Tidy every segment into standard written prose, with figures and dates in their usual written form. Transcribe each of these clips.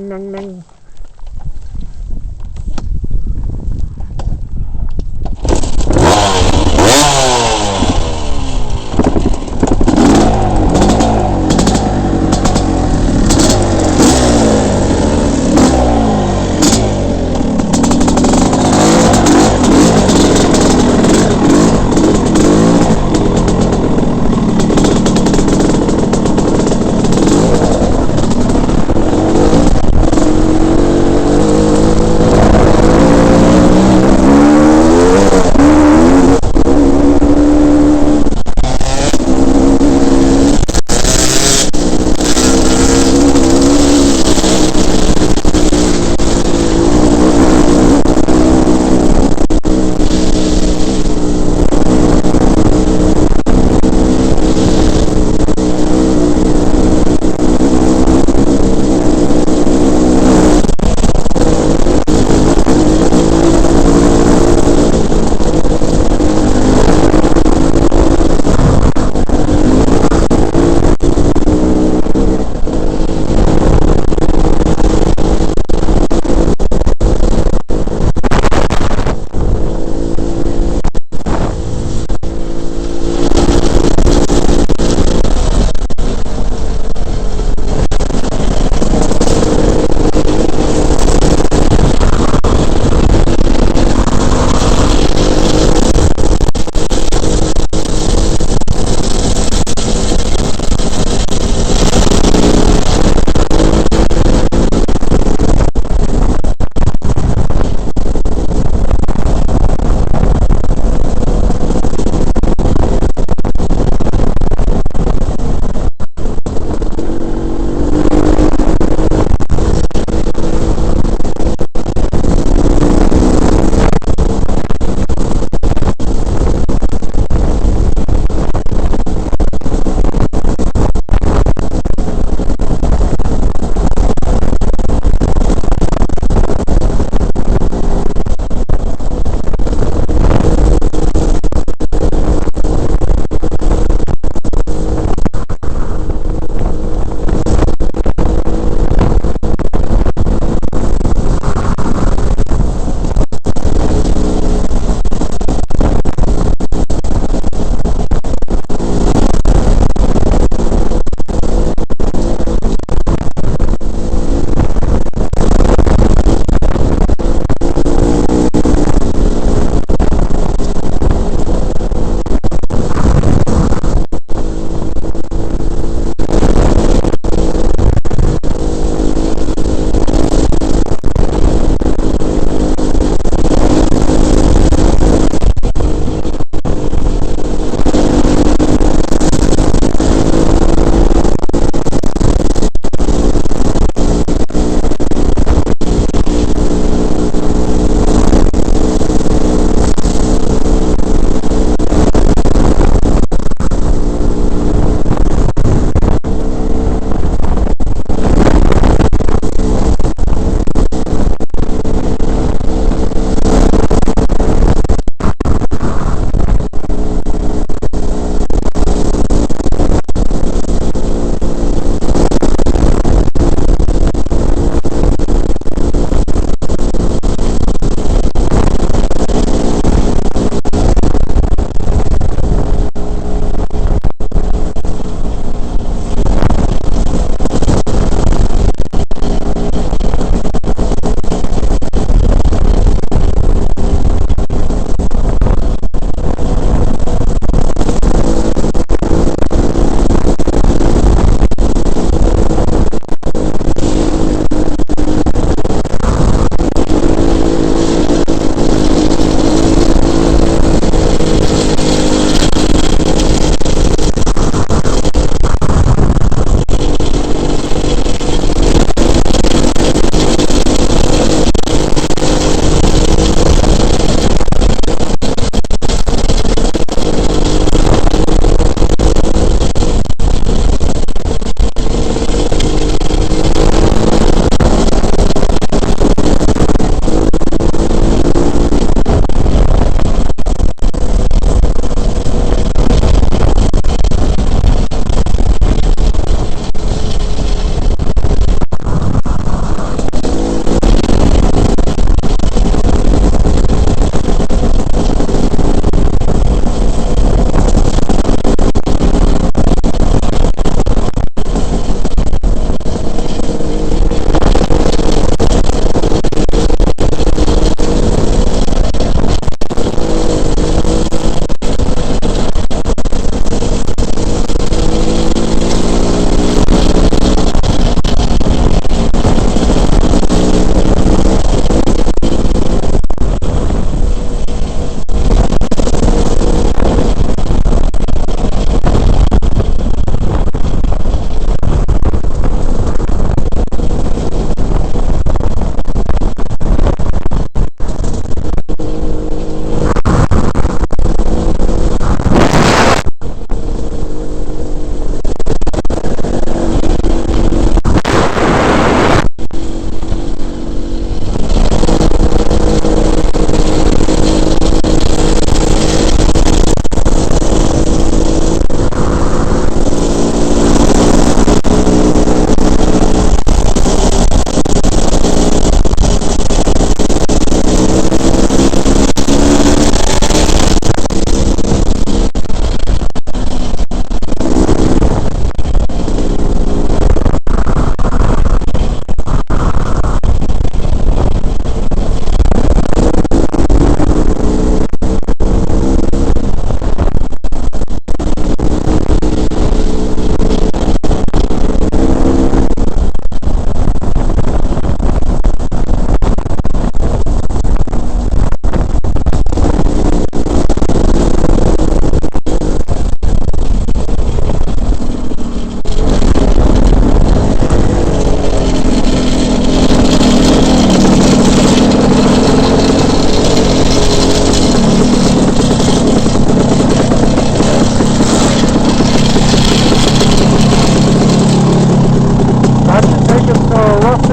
Nang.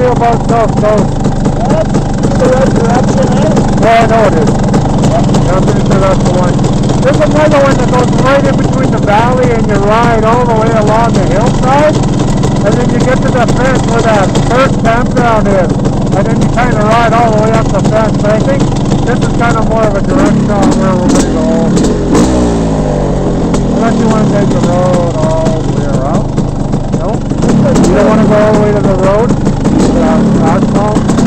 you about South Coast? That's the right direction, eh? Yeah, I know it is. Yeah, I'm pretty sure that's the one. There's another one that goes right in between the valley and you ride all the way along the hillside. And then you get to the fence where that first campground is. And then you kind of ride all the way up the fence. But I think this is kind of more of a direction on where we're going to go. Unless you want to take the road all the way around. No? You don't want to go all the way to the road? Asphalt?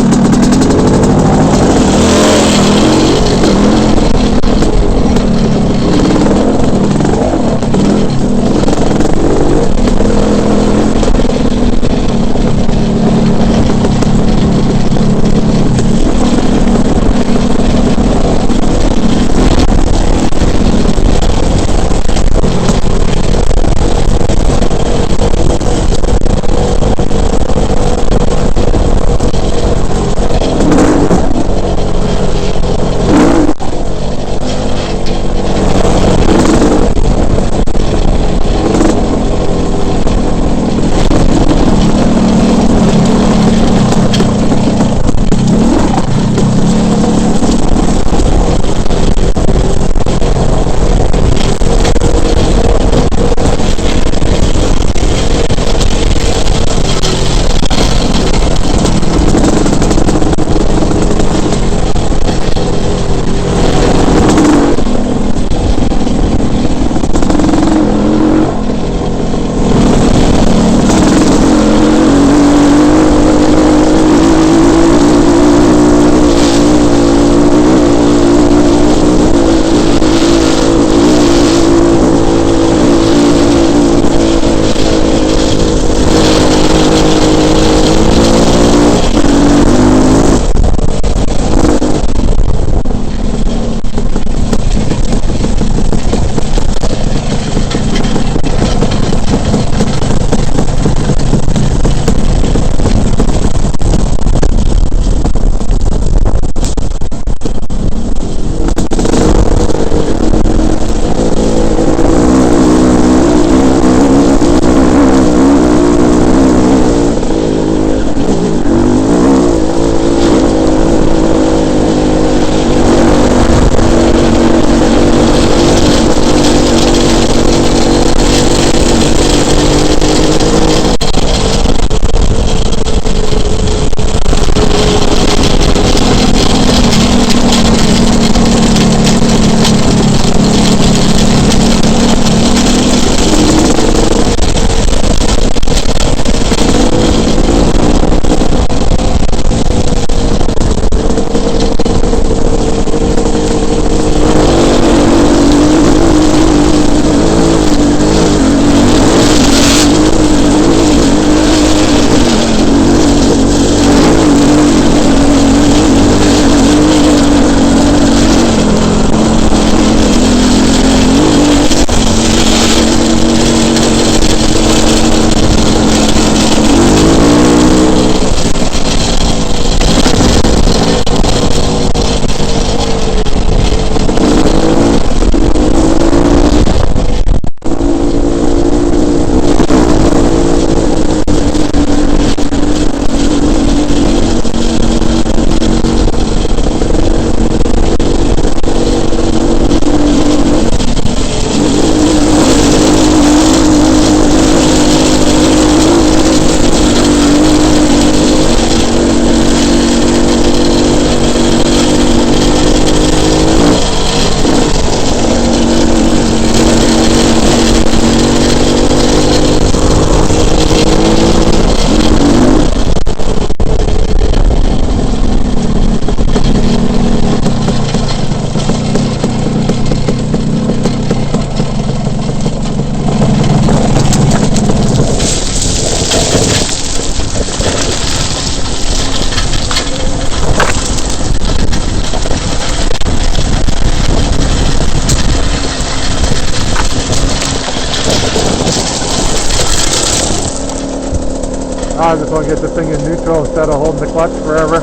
I just want to get this thing in neutral instead of holding the clutch forever.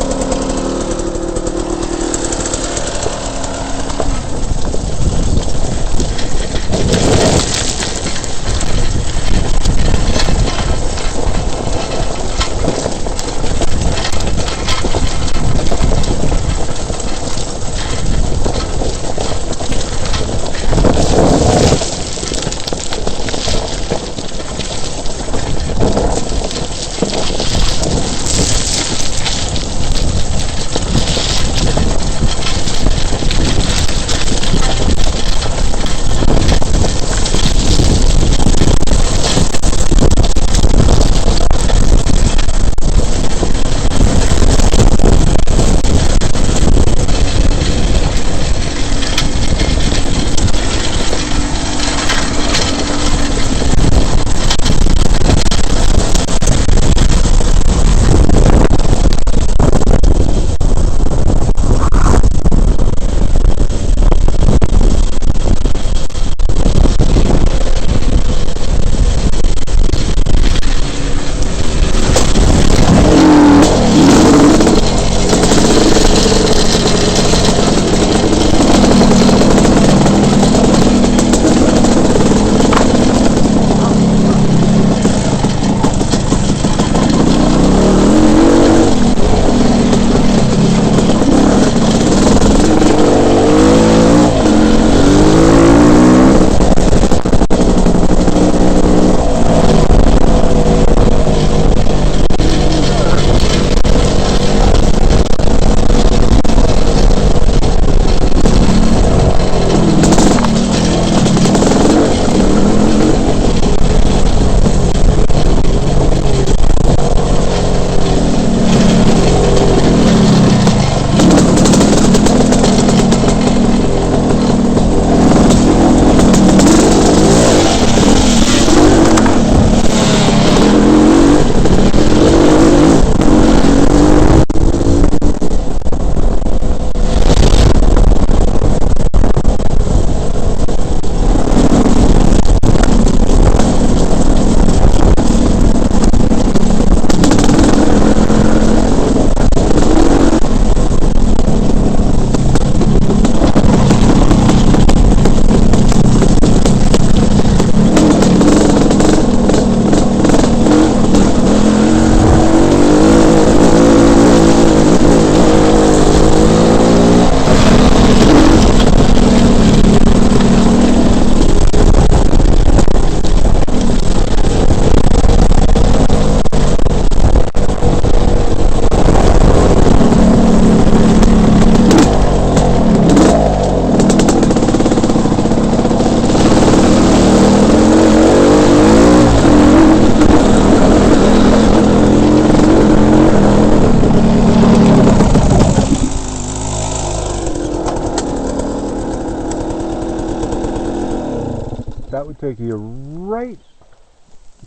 take you right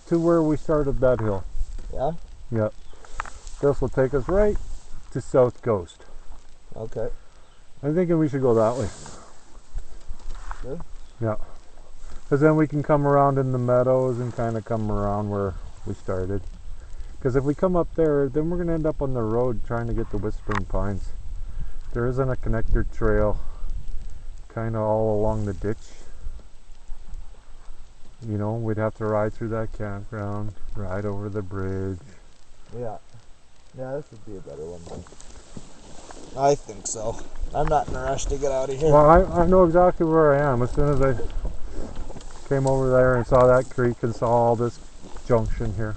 to where we started that hill. Yeah? Yep. This will take us right to South Coast. Okay. I'm thinking we should go that way. Good. Yeah. Because then we can come around in the meadows and kind of come around where we started. Because if we come up there, then we're going to end up on the road trying to get the Whispering Pines. There isn't a connector trail kind of all along the ditch. You know, we'd have to ride through that campground, ride over the bridge. Yeah. Yeah, this would be a better one then. I think so. I'm not in a rush to get out of here. Well, I know exactly where I am. As soon as I came over there and saw that creek and saw all this junction here.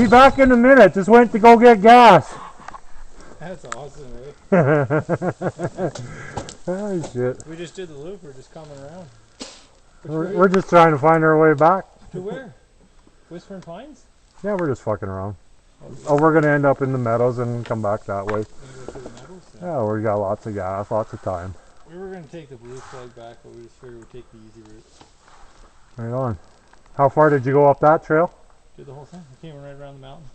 be back in a minute. Just went to go get gas. That's awesome, eh? Oh shit. We just did the loop, we're just coming around. We're just trying to find our way back. To where? Whispering Pines? Yeah, we're just fucking around. Oh, we're gonna end up in the meadows and come back that way. Go through the meadows? Yeah, we got lots of gas, lots of time. We were gonna take the blue flag back, but we just figured we'd take the easy route. Right on. How far did you go up that trail? Did the whole thing. We came right around the mountain.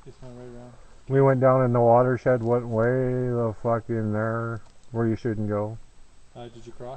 Just went right around. We went down in the watershed, went way the fuck in there where you shouldn't go. Did you cross?